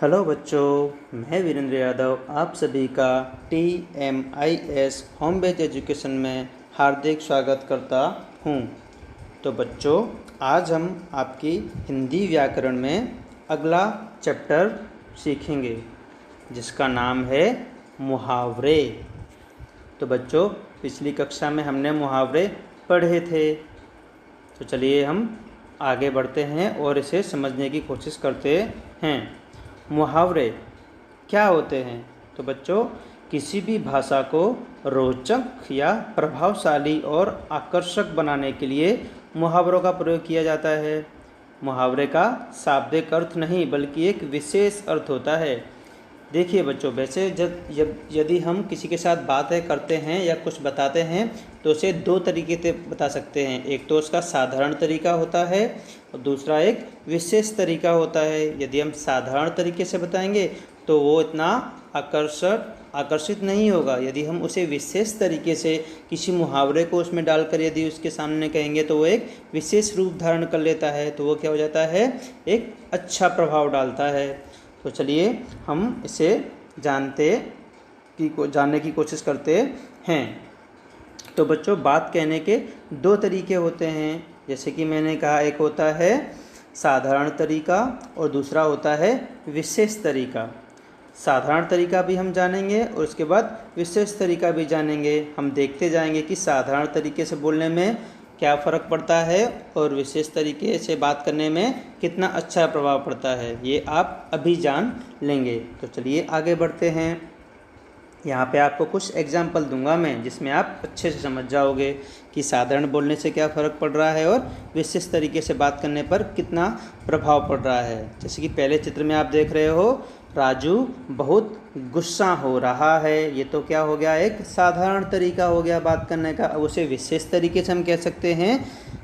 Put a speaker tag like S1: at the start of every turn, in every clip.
S1: Hello बच्चों, मैं वीरेंद्र यादव आप सभी का TMIS होम बेस्ड एजुकेशन में हार्दिक स्वागत करता हूँ। तो बच्चों, आज हम आपकी हिंदी व्याकरण में अगला चैप्टर सीखेंगे जिसका नाम है मुहावरे। तो बच्चों, पिछली कक्षा में हमने मुहावरे पढ़े थे। तो चलिए हम आगे बढ़ते हैं और इसे समझने की कोशिश करते हैं। मुहावरे क्या होते हैं? तो बच्चों, किसी भी भाषा को रोचक या प्रभावशाली और आकर्षक बनाने के लिए मुहावरों का प्रयोग किया जाता है। मुहावरे का शाब्दिक अर्थ नहीं बल्कि एक विशेष अर्थ होता है। देखिए बच्चों, वैसे यदि हम किसी के साथ बातें करते हैं या कुछ बताते हैं तो उसे दो तरीके से बता सकते हैं। एक तो उसका साधारण तरीका होता है और दूसरा एक विशेष तरीका होता है। यदि हम साधारण तरीके से बताएंगे तो वो इतना आकर्षित नहीं होगा। यदि हम उसे विशेष तरीके से किसी मुहावरे को उसमें डालकर यदि उसके सामने कहेंगे तो वो एक विशेष रूप धारण कर लेता है। तो वो क्या हो जाता है? एक अच्छा प्रभाव डालता है। तो चलिए हम इसे जानने की कोशिश करते हैं। तो बच्चों, बात कहने के दो तरीके होते हैं। जैसे कि मैंने कहा, एक होता है साधारण तरीका और दूसरा होता है विशेष तरीका। साधारण तरीका भी हम जानेंगे और उसके बाद विशेष तरीका भी जानेंगे। हम देखते जाएंगे कि साधारण तरीके से बोलने में क्या फ़र्क पड़ता है और विशेष तरीके से बात करने में कितना अच्छा प्रभाव पड़ता है। ये आप अभी जान लेंगे। तो चलिए आगे बढ़ते हैं। यहाँ पे आपको कुछ एग्जाम्पल दूंगा मैं, जिसमें आप अच्छे से समझ जाओगे कि साधारण बोलने से क्या फ़र्क पड़ रहा है और विशेष तरीके से बात करने पर कितना प्रभाव पड़ रहा है। जैसे कि पहले चित्र में आप देख रहे हो, राजू बहुत गुस्सा हो रहा है। ये तो क्या हो गया? एक साधारण तरीका हो गया बात करने का। अब उसे विशेष तरीके से हम कह सकते हैं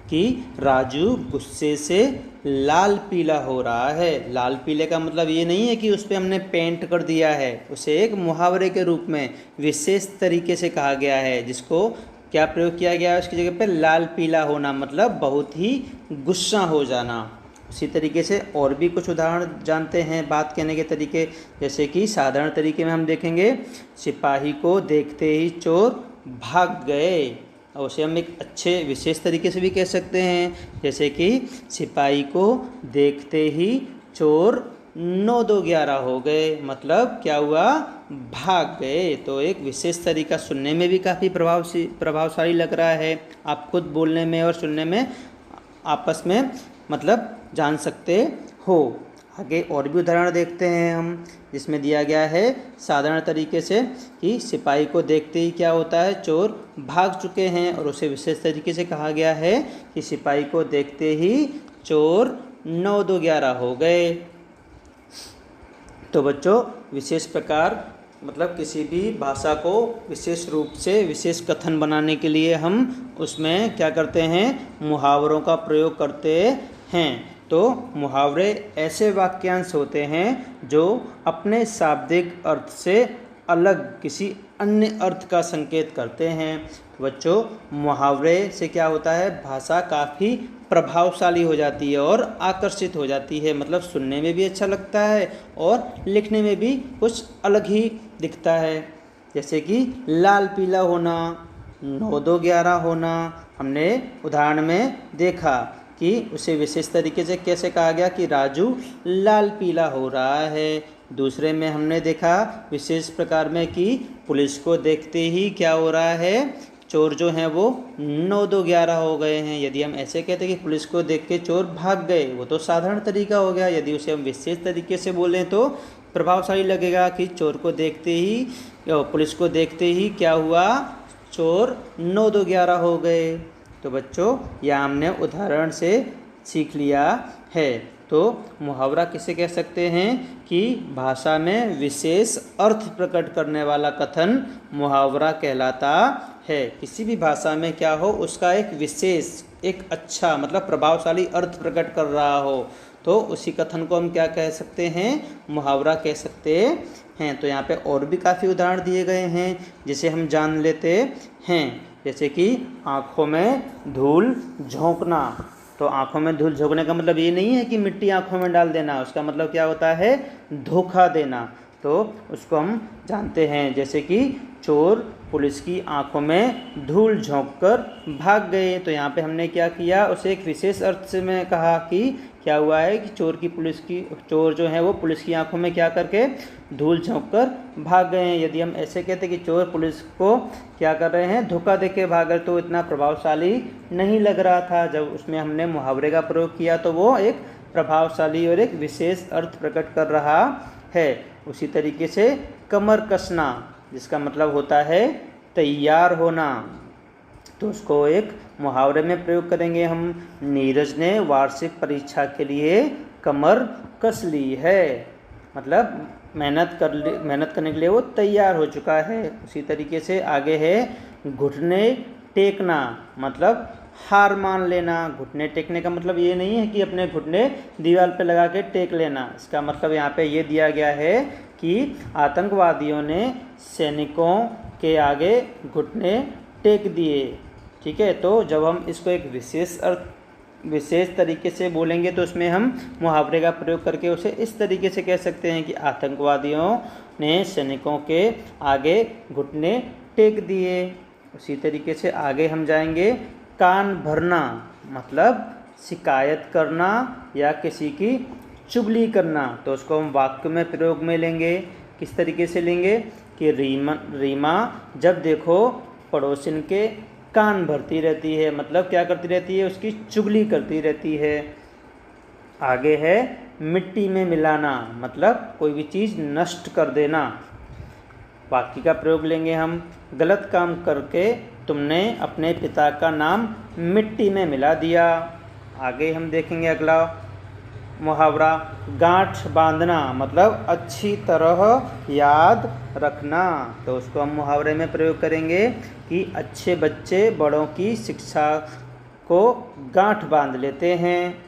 S1: कि राजू गुस्से से लाल पीला हो रहा है। लाल पीले का मतलब ये नहीं है कि उस पर हमने पेंट कर दिया है। उसे एक मुहावरे के रूप में विशेष तरीके से कहा गया है, जिसको क्या प्रयोग किया गया है उसकी जगह पर? लाल पीला होना, मतलब बहुत ही गुस्सा हो जाना। उसी तरीके से और भी कुछ उदाहरण जानते हैं बात कहने के तरीके। जैसे कि साधारण तरीके में हम देखेंगे, सिपाही को देखते ही चोर भाग गए। और उसे हम एक अच्छे विशेष तरीके से भी कह सकते हैं। जैसे कि सिपाही को देखते ही चोर 9-2-11 हो गए। मतलब क्या हुआ? भाग गए। तो एक विशेष तरीका सुनने में भी काफ़ी प्रभावशाली लग रहा है। आप खुद बोलने में और सुनने में आपस में मतलब जान सकते हो। आगे और भी उदाहरण देखते हैं हम, जिसमें दिया गया है साधारण तरीके से कि सिपाही को देखते ही क्या होता है? चोर भाग चुके हैं। और उसे विशेष तरीके से कहा गया है कि सिपाही को देखते ही चोर 9-2-11 हो गए। तो बच्चों, विशेष प्रकार मतलब किसी भी भाषा को विशेष रूप से विशेष कथन बनाने के लिए हम उसमें क्या करते हैं? मुहावरों का प्रयोग करते हैं। तो मुहावरे ऐसे वाक्यांश होते हैं जो अपने शाब्दिक अर्थ से अलग किसी अन्य अर्थ का संकेत करते हैं। बच्चों, मुहावरे से क्या होता है? भाषा काफ़ी प्रभावशाली हो जाती है और आकर्षित हो जाती है। मतलब सुनने में भी अच्छा लगता है और लिखने में भी कुछ अलग ही दिखता है। जैसे कि लाल पीला होना, 9-2-11 होना। हमने उदाहरण में देखा कि उसे विशेष तरीके से कैसे कहा गया कि राजू लाल पीला हो रहा है। दूसरे में हमने देखा विशेष प्रकार में कि पुलिस को देखते ही क्या हो रहा है? चोर जो हैं वो 9-2-11 हो गए हैं। यदि हम ऐसे कहते हैं कि पुलिस को देख के चोर भाग गए, वो तो साधारण तरीका हो गया। यदि उसे हम विशेष तरीके से बोलें तो प्रभावशाली लगेगा कि चोर को देखते ही, पुलिस को देखते ही क्या हुआ? चोर 9-2-11 हो गए। तो बच्चों, यह हमने उदाहरण से सीख लिया है। तो मुहावरा किसे कह सकते हैं कि भाषा में विशेष अर्थ प्रकट करने वाला कथन मुहावरा कहलाता है। किसी भी भाषा में क्या हो, उसका एक विशेष, एक अच्छा मतलब प्रभावशाली अर्थ प्रकट कर रहा हो, तो उसी कथन को हम क्या कह सकते हैं? मुहावरा कह सकते हैं। तो यहाँ पे और भी काफ़ी उदाहरण दिए गए हैं जिसे हम जान लेते हैं। जैसे कि आँखों में धूल झोंकना। तो आँखों में धूल झोंकने का मतलब ये नहीं है कि मिट्टी आँखों में डाल देना, उसका मतलब क्या होता है, धोखा देना। तो उसको हम जानते हैं, जैसे कि चोर पुलिस की आंखों में धूल झोंककर भाग गए। तो यहाँ पे हमने क्या किया, उसे एक विशेष अर्थ से मैं कहा कि क्या हुआ है कि चोर जो है वो पुलिस की आंखों में क्या करके धूल झोंककर भाग गए हैं। यदि हम ऐसे कहते कि चोर पुलिस को क्या कर रहे हैं, धोखा देके भाग गए, तो इतना प्रभावशाली नहीं लग रहा था। जब उसमें हमने मुहावरे का प्रयोग किया तो वो एक प्रभावशाली और एक विशेष अर्थ प्रकट कर रहा है। उसी तरीके से कमर कसना, जिसका मतलब होता है तैयार होना, तो उसको एक मुहावरे में प्रयोग करेंगे हम। नीरज ने वार्षिक परीक्षा के लिए कमर कस ली है, मतलब मेहनत करने के लिए वो तैयार हो चुका है। उसी तरीके से आगे है घुटने टेकना, मतलब हार मान लेना। घुटने टेकने का मतलब ये नहीं है कि अपने घुटने दीवार पे लगा के टेक लेना। इसका मतलब यहाँ पे ये दिया गया है कि आतंकवादियों ने सैनिकों के आगे घुटने टेक दिए। ठीक है, तो जब हम इसको एक विशेष तरीके से बोलेंगे तो उसमें हम मुहावरे का प्रयोग करके उसे इस तरीके से कह सकते हैं कि आतंकवादियों ने सैनिकों के आगे घुटने टेक दिए। उसी तरीके से आगे हम जाएंगे, कान भरना, मतलब शिकायत करना या किसी की चुगली करना। तो उसको हम वाक्य में प्रयोग में लेंगे। किस तरीके से लेंगे कि रीमा जब देखो पड़ोसिन के कान भरती रहती है, मतलब क्या करती रहती है, उसकी चुगली करती रहती है। आगे है मिट्टी में मिलाना, मतलब कोई भी चीज़ नष्ट कर देना। वाक्य का प्रयोग लेंगे हम, गलत काम करके तुमने अपने पिता का नाम मिट्टी में मिला दिया। आगे हम देखेंगे अगला मुहावरा, गांठ बांधना, मतलब अच्छी तरह याद रखना। तो उसको हम मुहावरे में प्रयोग करेंगे कि अच्छे बच्चे बड़ों की शिक्षा को गांठ बांध लेते हैं।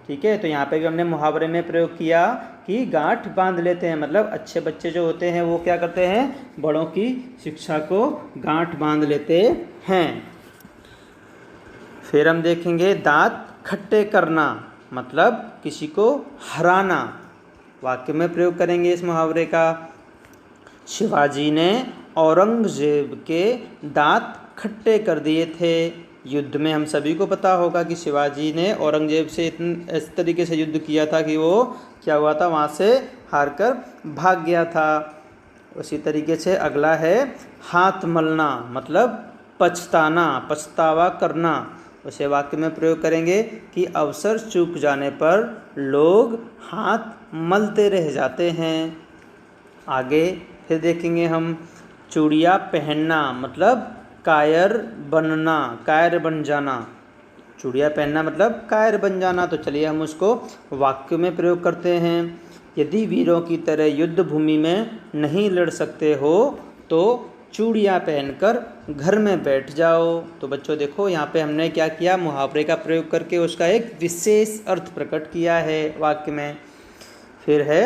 S1: ठीक है, तो यहाँ पे भी हमने मुहावरे में प्रयोग किया कि गांठ बांध लेते हैं, मतलब अच्छे बच्चे जो होते हैं वो क्या करते हैं, बड़ों की शिक्षा को गांठ बांध लेते हैं। फिर हम देखेंगे दांत खट्टे करना, मतलब किसी को हराना। वाक्य में प्रयोग करेंगे इस मुहावरे का, शिवाजी ने औरंगजेब के दांत खट्टे कर दिए थे। युद्ध में हम सभी को पता होगा कि शिवाजी ने औरंगजेब से इस तरीके से युद्ध किया था कि वो क्या हुआ था, वहाँ से हारकर भाग गया था। उसी तरीके से अगला है हाथ मलना, मतलब पछताना, पछतावा करना। उसे वाक्य में प्रयोग करेंगे कि अवसर चूक जाने पर लोग हाथ मलते रह जाते हैं। आगे फिर देखेंगे हम चूड़ियाँ पहनना, मतलब कायर बनना, कायर बन जाना। चूड़ियाँ पहनना मतलब कायर बन जाना। तो चलिए हम उसको वाक्य में प्रयोग करते हैं। यदि वीरों की तरह युद्ध भूमि में नहीं लड़ सकते हो तो चूड़ियाँ पहनकर घर में बैठ जाओ। तो बच्चों देखो यहाँ पे हमने क्या किया, मुहावरे का प्रयोग करके उसका एक विशेष अर्थ प्रकट किया है वाक्य में। फिर है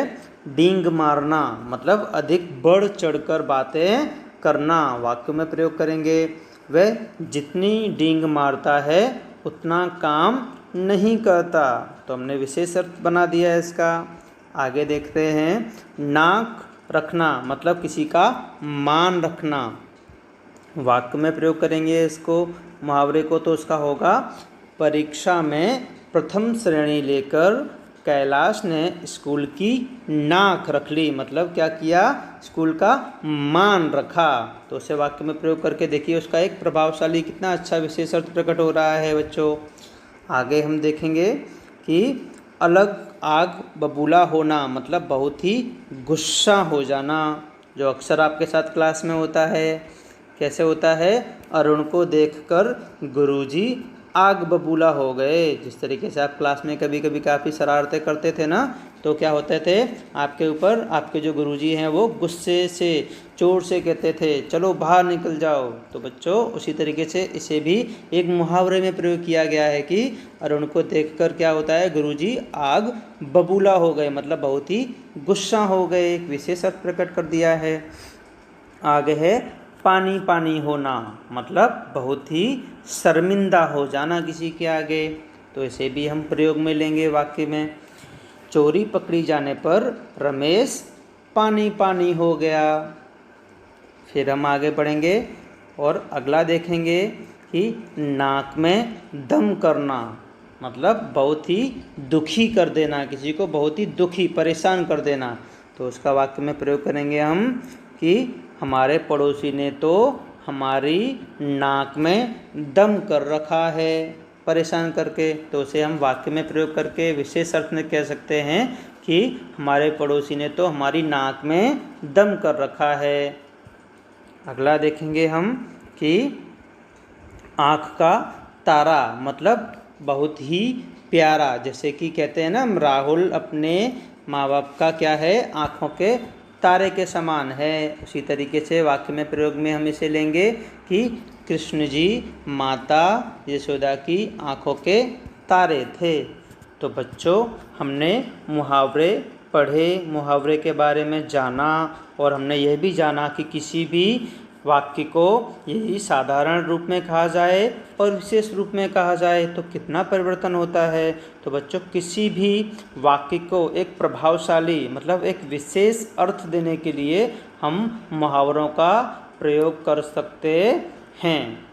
S1: डींग मारना, मतलब अधिक बढ़ चढ़कर बातें करना। वाक्य में प्रयोग करेंगे, वह जितनी डींग मारता है उतना काम नहीं करता। तो हमने विशेष अर्थ बना दिया है इसका। आगे देखते हैं नाक रखना, मतलब किसी का मान रखना। वाक्य में प्रयोग करेंगे इसको मुहावरे को, तो उसका होगा परीक्षा में प्रथम श्रेणी लेकर कैलाश ने स्कूल की नाक रख ली, मतलब क्या किया, स्कूल का मान रखा। तो उसे वाक्य में प्रयोग करके देखिए उसका एक प्रभावशाली कितना अच्छा विशेष अर्थ प्रकट हो रहा है बच्चों। आगे हम देखेंगे कि अलग आग बबूला होना, मतलब बहुत ही गुस्सा हो जाना, जो अक्सर आपके साथ क्लास में होता है। कैसे होता है, अरुण को देखकर गुरुजी आग बबूला हो गए। जिस तरीके से आप क्लास में कभी कभी काफ़ी शरारतें करते थे ना, तो क्या होते थे, आपके ऊपर आपके जो गुरुजी हैं वो गुस्से से जोर से कहते थे चलो बाहर निकल जाओ। तो बच्चों उसी तरीके से इसे भी एक मुहावरे में प्रयोग किया गया है कि अरुण को देखकर क्या होता है, गुरुजी आग बबूला हो गए, मतलब बहुत ही गुस्सा हो गए, एक विशेष अर्थ प्रकट कर दिया है। आगे है पानी पानी होना, मतलब बहुत ही शर्मिंदा हो जाना किसी के आगे। तो इसे भी हम प्रयोग में लेंगे वाक्य में। चोरी पकड़ी जाने पर रमेश पानी पानी हो गया। फिर हम आगे बढ़ेंगे और अगला देखेंगे कि नाक में दम करना मतलब बहुत ही दुखी कर देना, किसी को बहुत ही दुखी परेशान कर देना। तो उसका वाक्य में प्रयोग करेंगे हम कि हमारे पड़ोसी ने तो हमारी नाक में दम कर रखा है परेशान करके। तो उसे हम वाक्य में प्रयोग करके विशेष अर्थ में कह सकते हैं कि हमारे पड़ोसी ने तो हमारी नाक में दम कर रखा है। अगला देखेंगे हम कि आँख का तारा मतलब बहुत ही प्यारा, जैसे कि कहते हैं ना हम राहुल अपने माँ बाप का क्या है, आँखों के तारे के समान है। उसी तरीके से वाक्य में प्रयोग में हम इसे लेंगे कि कृष्ण जी माता यशोदा की आँखों के तारे थे। तो बच्चों हमने मुहावरे पढ़े, मुहावरे के बारे में जाना और हमने यह भी जाना कि किसी भी वाक्य को यही साधारण रूप में कहा जाए और विशेष रूप में कहा जाए तो कितना परिवर्तन होता है। तो बच्चों किसी भी वाक्य को एक प्रभावशाली मतलब एक विशेष अर्थ देने के लिए हम मुहावरों का प्रयोग कर सकते हैं।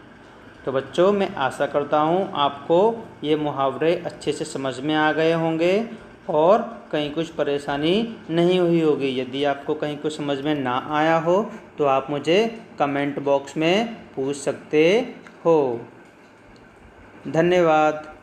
S1: तो बच्चों मैं आशा करता हूँ आपको ये मुहावरे अच्छे से समझ में आ गए होंगे और कहीं कुछ परेशानी नहीं हुई होगी। यदि आपको कहीं कुछ समझ में ना आया हो तो आप मुझे कमेंट बॉक्स में पूछ सकते हो। धन्यवाद।